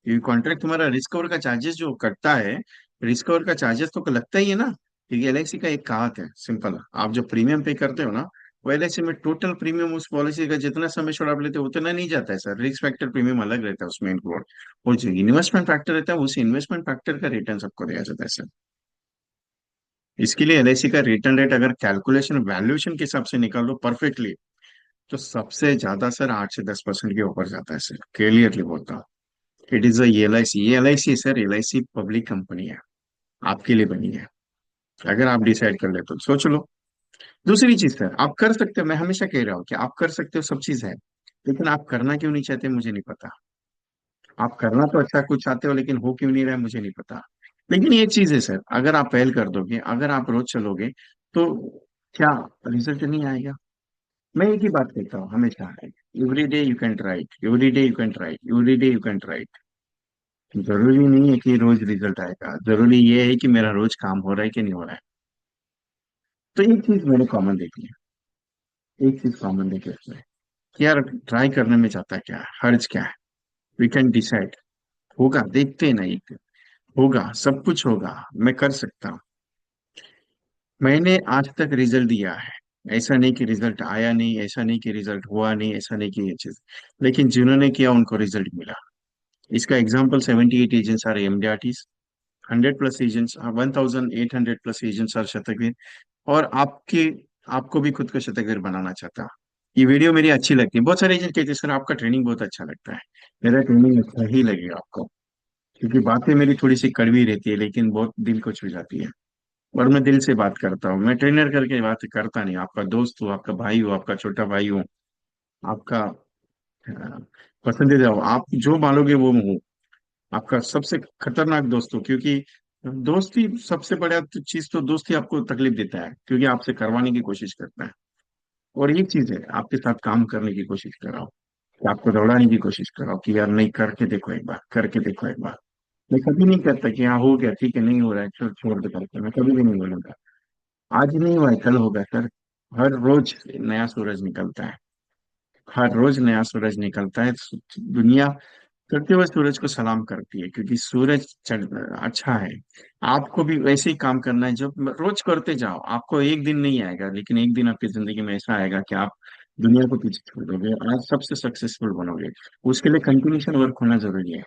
ये कॉन्ट्रैक्ट तुम्हारा रिस्क कवर का चार्जेस जो कटता है, रिस्क कवर का चार्जेस तो लगता ही है ना। क्योंकि एलआईसी का एक कहावत है सिंपल, आप जो प्रीमियम पे करते हो ना, वो एलआईसी में टोटल प्रीमियम उस पॉलिसी का जितना समय छोड़ आप लेते हो उतना नहीं जाता है सर, रिस्क फैक्टर प्रीमियम अलग रहता है उसमें इंक्लूड। और जो इन्वेस्टमेंट फैक्टर रहता है उस इन्वेस्टमेंट फैक्टर का रिटर्न सबको दिया जाता है सर। इसके लिए एलआईसी का रिटर्न रेट अगर कैलकुलेशन वैल्यूएशन के हिसाब से निकाल दो परफेक्टली, तो सबसे ज्यादा सर 8 से 10% के ऊपर जाता है सर, क्लियरली बोलता हूँ। इट इज एलआईसी, ये LIC sir, LIC public company है, आपके लिए बनी है। अगर आप डिसाइड कर ले तो सोच लो। दूसरी चीज सर, आप कर सकते हो, मैं हमेशा कह रहा हूँ कि आप कर सकते हो, सब चीज है, लेकिन आप करना क्यों नहीं चाहते मुझे नहीं पता। आप करना तो अच्छा कुछ चाहते हो, लेकिन हो क्यों नहीं रहा है मुझे नहीं पता। लेकिन एक चीज है सर, अगर आप पहल कर दोगे, अगर आप रोज चलोगे, तो क्या रिजल्ट नहीं आएगा? मैं एक ही बात कहता हूँ हमेशा, every day you can write, every day you can write, every day you can write. जरूरी नहीं है कि रोज रिजल्ट आएगा, जरूरी ये है कि मेरा रोज काम हो रहा है कि नहीं हो रहा है। तो एक चीज मैंने कॉमन देखी है, एक चीज कॉमन देखी है उसमें, कि यार ट्राई करने में जाता क्या है, हर्ज क्या है? वी कैन डिसाइड, होगा, देखते हैं ना एक दिन, होगा, सब कुछ होगा, मैं कर सकता हूँ। मैंने आज तक रिजल्ट दिया है, ऐसा नहीं कि रिजल्ट आया नहीं, ऐसा नहीं कि रिजल्ट हुआ नहीं, ऐसा नहीं कि ये चीज, लेकिन जिन्होंने किया उनको रिजल्ट मिला। इसका example 78 agents are MDRTs, 100+ agents, 1800+ agents are शतकवीर। और आपको भी खुद को शतकवीर बनाना चाहता हूँ। ये वीडियो मेरी अच्छी लगती है, बहुत सारे एजेंट कहते हैं सर आपका ट्रेनिंग बहुत अच्छा लगता है। मेरा ट्रेनिंग अच्छा ही लगेगा आपको, क्योंकि बातें मेरी थोड़ी सी कड़वी रहती है लेकिन बहुत दिल को छू जाती है। और मैं दिल से बात करता हूँ, मैं ट्रेनर करके बात करता नहीं, आपका दोस्त हूँ, आपका भाई हूँ, आपका छोटा भाई हूँ, आपका पसंदीदा हो, आप जो मानोगे वो हूँ। आपका सबसे खतरनाक दोस्त हूँ, क्योंकि दोस्ती सबसे बड़ा तो चीज तो दोस्ती आपको तकलीफ देता है, क्योंकि आपसे करवाने की कोशिश करता है। और एक चीज है, आपके साथ काम करने की कोशिश कर रहा हूँ, कि आपको दौड़ाने की कोशिश कर रहा हूँ कि यार नहीं, करके देखो एक बार, करके देखो एक बार। मैं कभी नहीं कहता कि हाँ हो गया ठीक है, नहीं हो रहा है चलो छोड़ दे करके, मैं कभी भी नहीं बोलूंगा। आज नहीं हुआ है कल होगा सर। हर रोज नया सूरज निकलता है, हर रोज नया सूरज निकलता है। दुनिया चढ़ते हुए सूरज को सलाम करती है, क्योंकि सूरज अच्छा है। आपको भी वैसे ही काम करना है जो रोज करते जाओ, आपको एक दिन नहीं आएगा, लेकिन एक दिन आपकी जिंदगी में ऐसा आएगा कि आप दुनिया को पीछे छोड़ दोगे, आज सबसे सक्सेसफुल बनोगे। उसके लिए कंटिन्यूशन वर्क होना जरूरी है।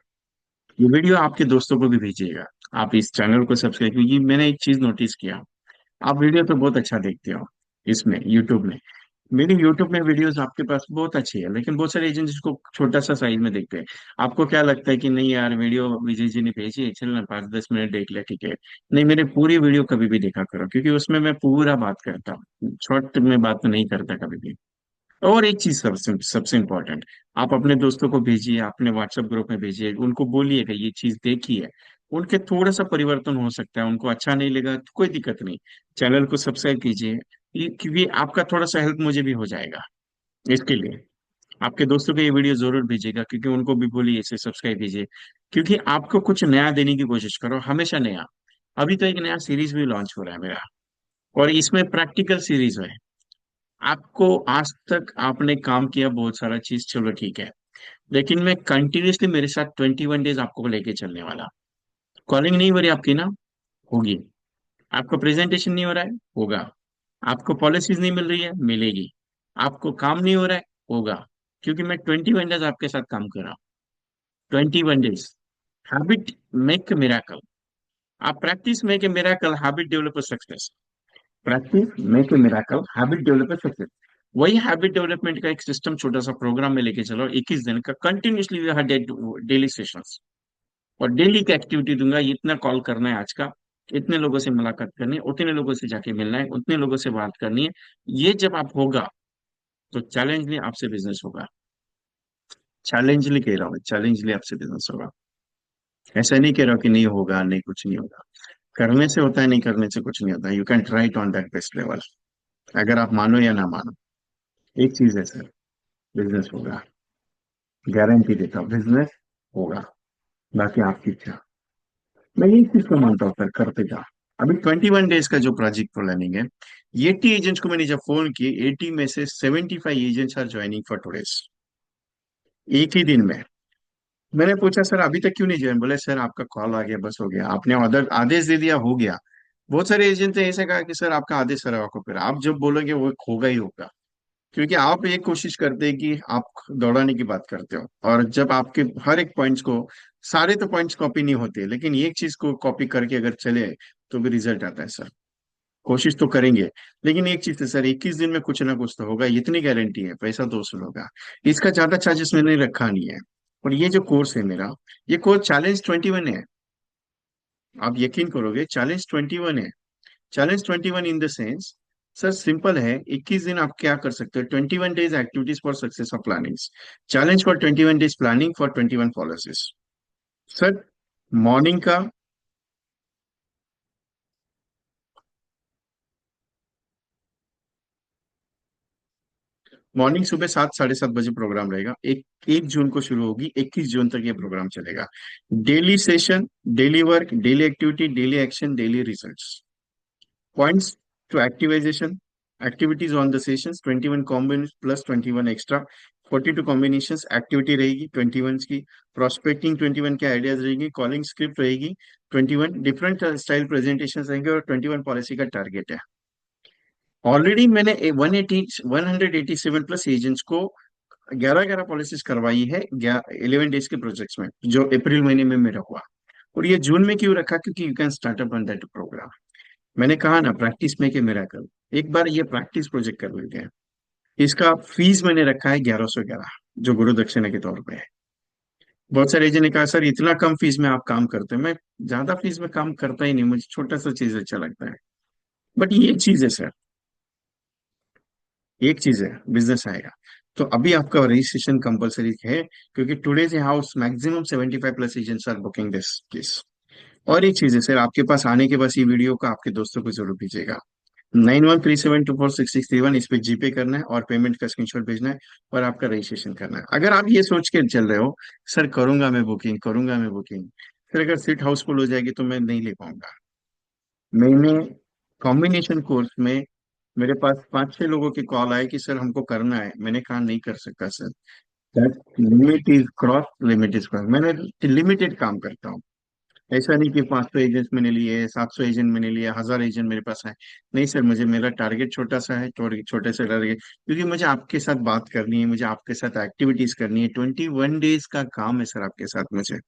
ये वीडियो आपके दोस्तों को भी भेजिएगा, आप इस चैनल को सब्सक्राइब, क्योंकि मैंने एक चीज नोटिस किया, आप वीडियो तो बहुत अच्छा देखते हो इसमें यूट्यूब में। मेरी यूट्यूब में वीडियोस आपके पास बहुत अच्छी है, लेकिन बहुत सारे एजेंट्स इसको छोटा सा साइज में देखते हैं। आपको क्या लगता है कि नहीं यार वीडियो विजय जी ने भेजी है, चल ना 5-10 मिनट देख ले, ठीक है। नहीं, मेरे पूरी वीडियो कभी भी देखा करो, क्योंकि उसमें मैं पूरा बात करता हूँ, शॉर्ट में बात नहीं करता कभी भी। और एक चीज सबसे सबसे इम्पोर्टेंट, आप अपने दोस्तों को भेजिए, अपने व्हाट्सएप ग्रुप में भेजिए, उनको बोलिए कि ये चीज देखी है। उनके थोड़ा सा परिवर्तन हो सकता है, उनको अच्छा नहीं लगा तो कोई दिक्कत नहीं, चैनल को सब्सक्राइब कीजिए। क्योंकि आपका थोड़ा सा हेल्प मुझे भी हो जाएगा। इसके लिए आपके दोस्तों को ये वीडियो जरूर भेजिएगा, क्योंकि उनको भी बोलिए इसे सब्सक्राइब कीजिए। क्योंकि आपको कुछ नया देने की कोशिश करो, हमेशा नया। अभी तो एक नया सीरीज भी लॉन्च हो रहा है मेरा, और इसमें प्रैक्टिकल सीरीज है। आपको आज तक आपने काम किया बहुत सारा चीज, चलो ठीक है, लेकिन मैं कंटिन्यूसली मेरे साथ 21 डेज आपको लेके चलने वाला। कॉलिंग नहीं हो रही आपकी ना, होगी। आपको प्रेजेंटेशन नहीं हो रहा है, होगा। आपको पॉलिसीज नहीं मिल रही है, मिलेगी। आपको काम नहीं हो रहा है, होगा। क्योंकि मैं 21 डेज आपके साथ काम कर रहा हूँ। 21 डेज, हैबिट मेक मिराकल। आप practice make a miracle, habit develop success. Practice make a miracle, habit develop success. वही हैबिट डेवलपमेंट का एक सिस्टम, छोटा सा प्रोग्राम में लेके चलो, 21 दिन का कंटिन्यूसली डेली सेशंस। और डेली की एक्टिविटी दूंगा, इतना कॉल करना है आज का, इतने लोगों से मुलाकात करनी है, उतने लोगों से जाके मिलना है, उतने लोगों से बात करनी है। ये जब आप होगा, तो चैलेंज नहीं, आपसे बिजनेस होगा। चैलेंजली कह रहा हूँ, चैलेंजली आपसे बिजनेस होगा। ऐसा नहीं कह रहा हूँ कि नहीं होगा, नहीं कुछ नहीं होगा। करने से होता है, नहीं करने से कुछ नहीं होता। You can try it on that best level. अगर आप मानो या ना मानो, एक चीज है सर, बिजनेस होगा। गारंटी देता हूँ, बिजनेस होगा। बाकी आपकी इच्छा। मैं यही चीज को मानता हूँ सर, करते जा। अभी 21 डेज का जो प्रोजेक्ट प्लानिंग है, 80 एजेंट्स को मैंने जब फोन किए, 80 में से 75 agents are joining for today's, एक ही दिन में। मैंने पूछा सर अभी तक क्यों नहीं ज्वाइन, बोले सर आपका कॉल आ गया, बस हो गया, आपने ऑर्डर आदेश दे दिया, हो गया। बहुत सारे एजेंट ने ऐसे कहा कि सर आपका आदेश सर आपको, फिर आप जब बोलोगे वो होगा ही होगा। क्योंकि आप एक कोशिश करते हैं कि आप दौड़ाने की बात करते हो, और जब आपके हर एक पॉइंट्स को, सारे तो पॉइंट्स कॉपी नहीं होते, लेकिन एक चीज को कॉपी करके अगर चले तो भी रिजल्ट आता है सर। कोशिश तो करेंगे। लेकिन एक चीज है सर, 21 दिन में कुछ ना कुछ तो होगा, इतनी गारंटी है, पैसा तो वसूल होगा। इसका ज्यादा चार्जेस मैंने रखा नहीं है। और ये जो कोर्स है मेरा, ये कोर्स चैलेंज 21 है। आप यकीन करोगे, चैलेंज 21 है। Challenge 21 in the sense, sir simple है, 21 दिन आप क्या कर सकते हो, 21 days activities for success of planning. Challenge for 21 days planning for 21 policies. Sir morning का, मॉर्निंग सुबह 7 साढ़े 7 बजे प्रोग्राम रहेगा। 1 जून को शुरू होगी, 21 जून तक ये प्रोग्राम चलेगा। Daily session, daily work, daily activity, daily action, daily results. Points to activisation, activities on the sessions 21 combine plus 21 extra, 42 combinations activity रहेगी 21 की। प्रोस्पेक्टिंग 21 के आइडियाज रहेगी, कॉलिंग स्क्रिप्ट रहेगी 21, डिफरेंट स्टाइल प्रेजेंटेशन रहेंगे, और 21 पॉलिसी का target है। Already मैंने 187 प्लस एजेंट्स को 11 11 पॉलिसीज करवाई है 11 डेज के प्रोजेक्ट्स में, जो अप्रैल महीने में मेरा हुआ। और ये जून में क्यों रखा, क्योंकि you can start up on that program. मैंने कहा ना, प्रैक्टिस में के मेरा कर, एक बार ये प्रैक्टिस प्रोजेक्ट कर लेते हैं। इसका फीस मैंने रखा है 1111, जो गुरु दक्षिणा के तौर पे है। बहुत सारे एजेंट ने कहा सर इतना कम फीस में आप काम करते हैं। मैं ज्यादा फीस में काम करता ही नहीं, मुझे छोटा सा चीज अच्छा लगता है। बट ये एक चीज है सर, एक चीज है, बिजनेस आएगा। तो अभी आपका रजिस्ट्रेशन कंपलसरी है, क्योंकि today's house maximum 75 plus agents are booking this case. और एक चीज है सर, आपके पास आने के बाद ये वीडियो को आपके दोस्तों को जरूर भेजिएगा। 9137246631, इस पे जीपे करना है और पेमेंट का स्क्रीनशॉट भेजना है, और आपका रजिस्ट्रेशन करना है। अगर आप ये सोच के चल रहे हो, सर करूंगा मैं बुकिंग, करूंगा मैं बुकिंग, फिर अगर सीट हाउसफुल हो जाएगी तो मैं नहीं ले पाऊंगा। मैंने कॉम्बिनेशन कोर्स में, मेरे पास 5 6 लोगों की कॉल आए कि सर हमको करना है, मैंने कहा नहीं कर सकता sir. That limit is cross, limit is cross, मैंने लिमिटेड काम करता हूँ। ऐसा नहीं कि 500 एजेंट्स मैंने लिए, 700 एजेंट मैंने लिए, 1000 एजेंट मेरे पास है। नहीं सर, मुझे मेरा टारगेट छोटा सा है, छोटे से टारगेट, क्योंकि मुझे आपके साथ बात करनी है, मुझे आपके साथ एक्टिविटीज करनी है। 21 डेज का काम है सर आपके साथ मुझे।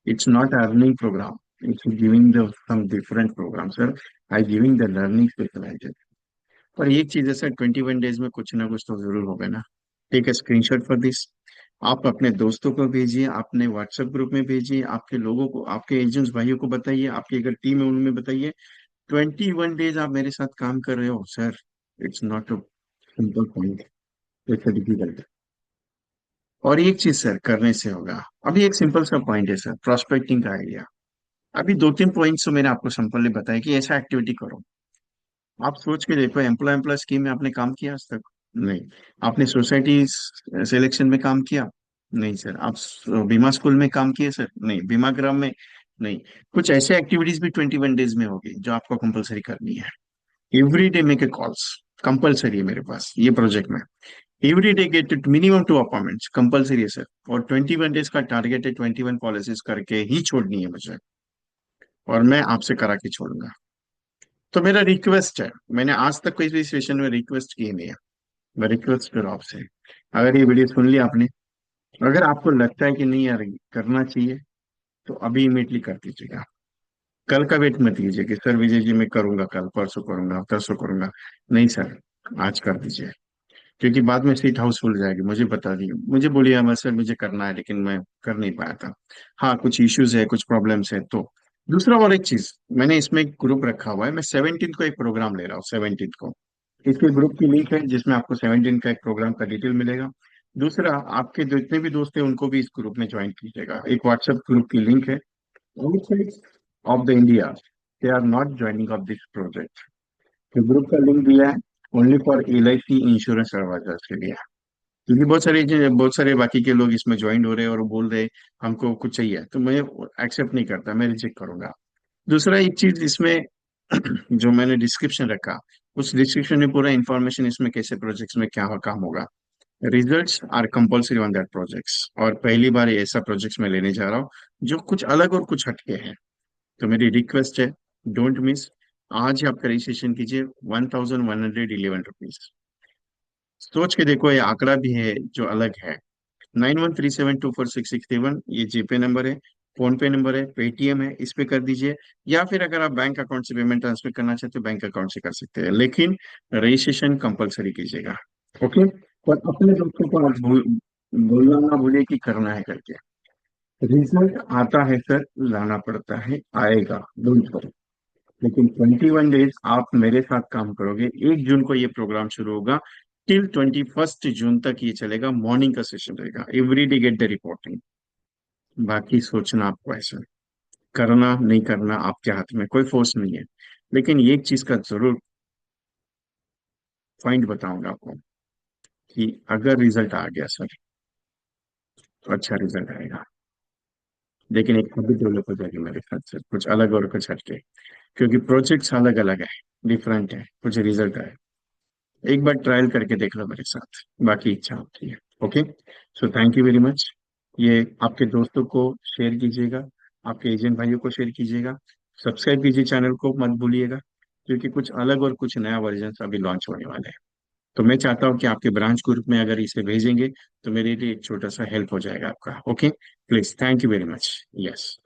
It's not earning program, it's giving the some different program sir. I giving the learning specialisation. पर एक चीज है सर, 21 डेज में कुछ ना कुछ तो जरूर होगा ना। Take a screenshot for this. आप अपने दोस्तों को भेजिए, अपने व्हाट्सएप ग्रुप में भेजिए, आपके लोगों को, आपके एजेंट्स भाइयों को बताइए, आपकी अगर टीम है उनमें बताइए। 21 डेज आप मेरे साथ काम कर रहे हो sir, it's not a simple point, it's difficult. और एक चीज सर करने से होगा। अभी एक सिंपल सा पॉइंट है सर, प्रोस्पेक्टिंग का आइडिया। अभी 2 3 पॉइंट्स तो मैंने आपको सिंपली बताया कि ऐसा एक्टिविटी करो। आप सोच के देखो, एम्प्लॉय एम्प्लॉय स्कीम में आपने काम किया आज तक? नहीं। आपने सोसाइटी सिलेक्शन में काम किया? नहीं सर। आप बीमा स्कूल में काम किए सर? नहीं। बीमा ग्राम में? नहीं। कुछ ऐसे एक्टिविटीज भी 21 डेज में होगी जो आपको कंपलसरी करनी है। Every day make a calls, compulsory है मेरे पास ये प्रोजेक्ट में। Every day get minimum 2 appointments, compulsory है सर। और 21 डेज का टारगेट है, 21 पॉलिसीज करके ही छोड़नी है मुझे, और मैं आपसे करा के छोड़ूंगा। तो मेरा रिक्वेस्ट है, मैंने आज तक कोई भी सेशन में रिक्वेस्ट की नहीं है, मैं रिक्वेस्ट कर रहा हूं आपसे। अगर ये वीडियो सुन लिया आपने, अगर आपको लगता है कि नहीं यार करना चाहिए, तो अभी इमीडिएटली कर दीजिएगा। कल का वेट मत कीजिए कि सर विजय जी मैं करूंगा, कल परसों करूंगा, परसों करूंगा। नहीं सर, आज कर दीजिए। क्योंकि बाद में सीट हाउसफुल हो जाएगी, मुझे बता दिए, मुझे बोलिए मैं सर मुझे करना है, लेकिन मैं कर नहीं पाया था। हाँ कुछ इश्यूज है, कुछ प्रॉब्लम्स है। तो दूसरा और एक चीज, मैंने इसमें एक ग्रुप रखा हुआ है, मैं 17 को एक प्रोग्राम ले रहा हूँ, 17 को। इसके ग्रुप की लिंक है जिसमें आपको 17 का एक प्रोग्राम का डिटेल मिलेगा। दूसरा, आपके जितने भी दोस्त हैं उनको भी इस ग्रुप में ज्वाइन कीजिएगा। एक व्हाट्सएप ग्रुप की लिंक है। Outside of the India they are not joining of this project. तो ग्रुप का लिंक दिया है only for LIC insurance advisors के लिए। क्योंकि बहुत सारे बाकी के लोग इसमें ज्वाइन हो रहे हैं और बोल रहे हैं हमको कुछ चाहिए, तो मैं एक्सेप्ट नहीं करता, मैं रिजेक्ट करूंगा। दूसरा एक चीज इसमें जो मैंने डिस्क्रिप्शन रखा, उस डिस्क्रिप्शन में पूरा इंफॉर्मेशन, इसमें कैसे प्रोजेक्ट्स में क्या काम होगा। Results are compulsory on that projects, और पहली बार ये ऐसा प्रोजेक्ट्स मैं लेने जा रहा हूँ जो कुछ अलग और कुछ हटके हैं। तो मेरी रिक्वेस्ट है, डोंट मिस। आज ही आपका रजिस्ट्रेशन कीजिए, ₹1111। सोच के देखो, ये आंकड़ा भी है जो अलग है। 9137246671 ये जीपे नंबर है, फोन पे नंबर है, पेटीएम है, इस पे कर दीजिए। या फिर अगर आप बैंक अकाउंट से पेमेंट ट्रांसफर करना चाहते हो, बैंक अकाउंट से कर सकते हैं, लेकिन रजिस्ट्रेशन कंपलसरी कीजिएगा। ओके। और अपने दोस्तों को आप बोलना ना भूलिए कि करना है करके। रिजल्ट आता है सर, लाना पड़ता है, आएगा, डोंट वरी। लेकिन 21 डेज आप मेरे साथ काम करोगे। 1 जून को ये प्रोग्राम शुरू होगा, टिल 21 जून तक ये चलेगा। मॉर्निंग का सेशन रहेगा, every day get the reporting. बाकी सोचना आपको, ऐसा करना नहीं करना आपके हाथ में, कोई फोर्स नहीं है। लेकिन एक चीज का जरूर पॉइंट बताऊंगा आपको, कि अगर रिजल्ट आ गया सर, तो अच्छा रिजल्ट आएगा। लेकिन एक हैबिट डेवलप हो जाएगी मेरे साथ से, कुछ अलग और कुछ हटके। क्योंकि प्रोजेक्ट्स अलग अलग है, डिफरेंट है, कुछ रिजल्ट है। एक बार ट्रायल करके देख लो मेरे साथ, बाकी इच्छा होती है। Okay. So thank you very much. ये आपके दोस्तों को शेयर कीजिएगा, आपके एजेंट भाइयों को शेयर कीजिएगा। सब्सक्राइब कीजिए चैनल को, मत भूलिएगा। क्योंकि कुछ अलग और कुछ नया वर्जन अभी लॉन्च होने वाला है। तो मैं चाहता हूँ कि आपके ब्रांच ग्रुप में अगर इसे भेजेंगे, तो मेरे लिए एक छोटा सा हेल्प हो जाएगा आपका। Okay. Please, thank you very much. Yes.